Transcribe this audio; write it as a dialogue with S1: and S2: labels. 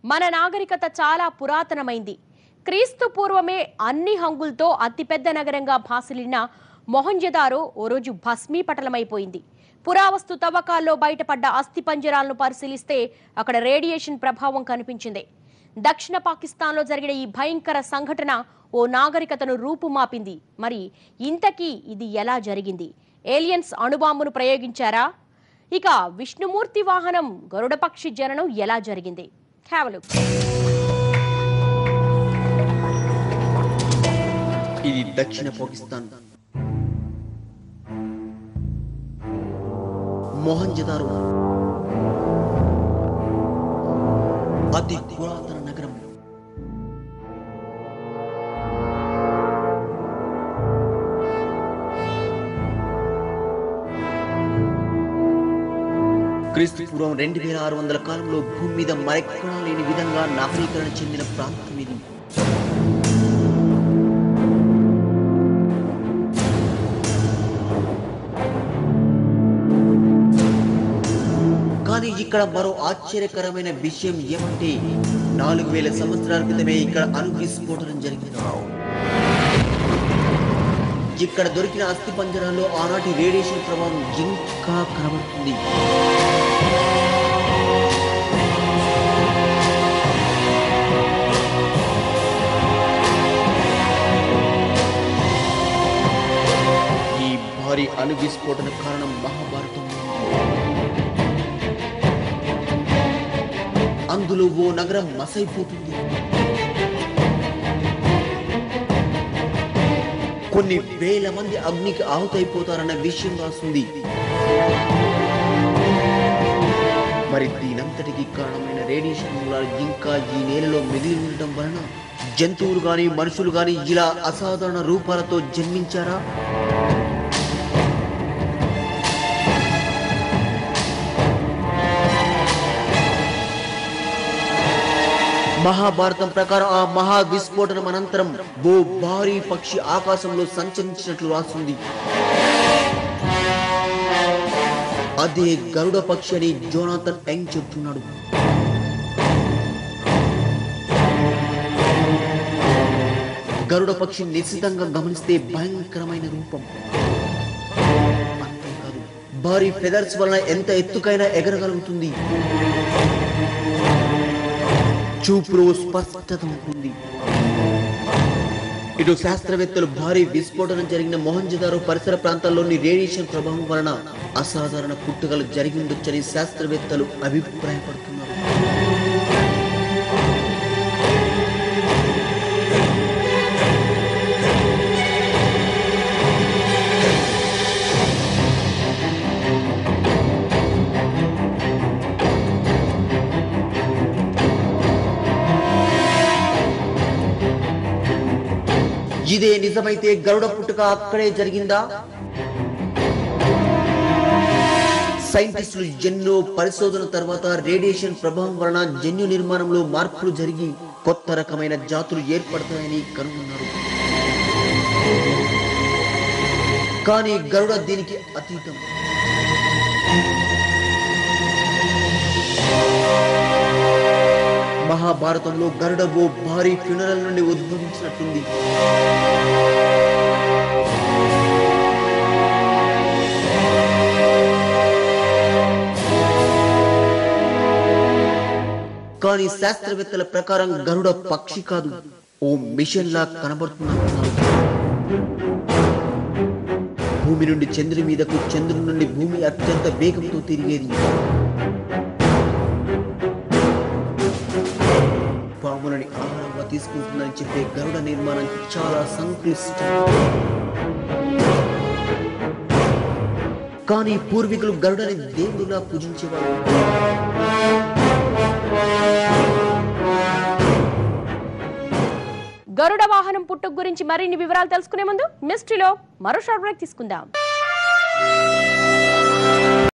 S1: మన నాగరికత చాలా పురాతనమైంది. క్రీస్తు పూర్వమే అన్ని హంగులతో అతిపెద్ద నగరంగా భాసిల్లిన మొహంజదారో ఓ రోజు భస్మీపటలమైపోయింది. పురావస్తు తవ్వకాల్లో బయటపడ్డ అస్థిపంజరాలను పరిశీలిస్తే అక్కడ రేడియేషన్ ప్రభావం కనిపించింది. దక్షిణ పాకిస్తాన్లో జరిగిన ఈ భయంకర సంఘటన ఓ నాగరికతను రూపుమాపింది. మరి ఇంతకీ ఇది ఎలా జరిగింది? ఏలియన్స్ అణుబాంబును ప్రయోగించారా? ఇక విష్ణుమూర్తి వాహనం గరుడ పక్షి జననం ఎలా జరిగింది? Have a look.
S2: ఇది దక్షిణ పాకిస్తాన్ మొహంజదారో అతి పురాతన నగరం. క్రీస్తు పూర్వం 2600 కాలంలో భూమి మీద మరెక్కడా లేని విధంగా నాగరీకరణ చెందిన ప్రాంతం ఇది. కానీ ఇక్కడ మరో ఆశ్చర్యకరమైన విషయం ఏమంటే 4000 సంవత్సరాల క్రితమే ఇక్కడ అణు విస్ఫోటనం జరిగింది. ఇక్కడ దొరికిన అస్థి పంజరాల్లో ఆనాటి రేడియేషన్ ప్రభావం ఇంకా కనబడుతుంది. ఈ భారీ అణు విస్ఫోటన కారణం మహాభారతం. అందులో ఓ నగరం మసైపోతుంది. కొన్ని వేల మంది అగ్నికి ఆహుతైపోతారన్న విషయం రాస్తుంది. మరి దీనంతటికి కారణమైన రేడియేషన్ మూలాలు ఇంకా ఈ నేలలో మిగిలి ఉండటం వలన జంతువులు గాని మనుషులు గాని ఇలా అసాధారణ రూపాలతో జన్మించారా? మహాభారతం ప్రకారం ఆ మహా విస్ఫోటనం అనంతరం ఓ భారీ పక్షి ఆకాశంలో సంచరించినట్లు రాస్తుంది. అదే గరుడ పక్షి అని జోనాథన్ యంగ్ చెప్తున్నాడు. గరుడ పక్షి నిశ్చితంగా గమనిస్తే భయంకరమైన రూపం. అంతేకాదు భారీ ఫెదర్స్ వలన ఎంత ఎత్తుకైనా ఎగరగలుగుతుంది. చూపులో స్పష్టత ఉంటుంది. ఇటు శాస్త్రవేత్తలు భారీ విస్ఫోటనం జరిగిన మొహంజదారో పరిసర ప్రాంతాల్లోని రేడియేషన్ ప్రభావం వలన అసాధారణ పుట్టుకలు జరిగి ఉండొచ్చని శాస్త్రవేత్తలు అభిప్రాయపడుతున్నారు. ఇదే నిజమైతే గరుడ పుట్టుక అక్కడే జరిగిందా? సైంటిస్టులు ఎన్నో పరిశోధన తర్వాత రేడియేషన్ ప్రభావం వలన జన్యు నిర్మాణంలో మార్పులు జరిగి కొత్త రకమైన జాతులు ఏర్పడతాయని కనుగొన్నారు. కానీ గరుడ దీనికి అతీతం. మహాభారతంలో గరుడ ఓ భారీ ఫ్యూనరల్ నుండి ఉద్భవించినట్టుంది. కానీ శాస్త్రవేత్తల ప్రకారం గరుడ పక్షి కాదు, ఓ మిషన్ లా కనబడుతున్నారు. భూమి నుండి చంద్రుని మీదకు, చంద్రుని నుండి భూమి అత్యంత వేగంతో తిరిగేది. పాములని ఆహారంగా తీసుకుంటుందని చెప్పే గరుడ నిర్మాణం చాలా సంక్లిష్టం. కానీ పూర్వీకులు గరుడని దేవుడిలా పూజించేవారు.
S1: గరుడ వాహనం పుట్టుక గురించి మరిన్ని వివరాలు తెలుసుకునే ముందు మిస్టరీలో మరో షార్ట్ బ్రేక్ తీసుకుందాం.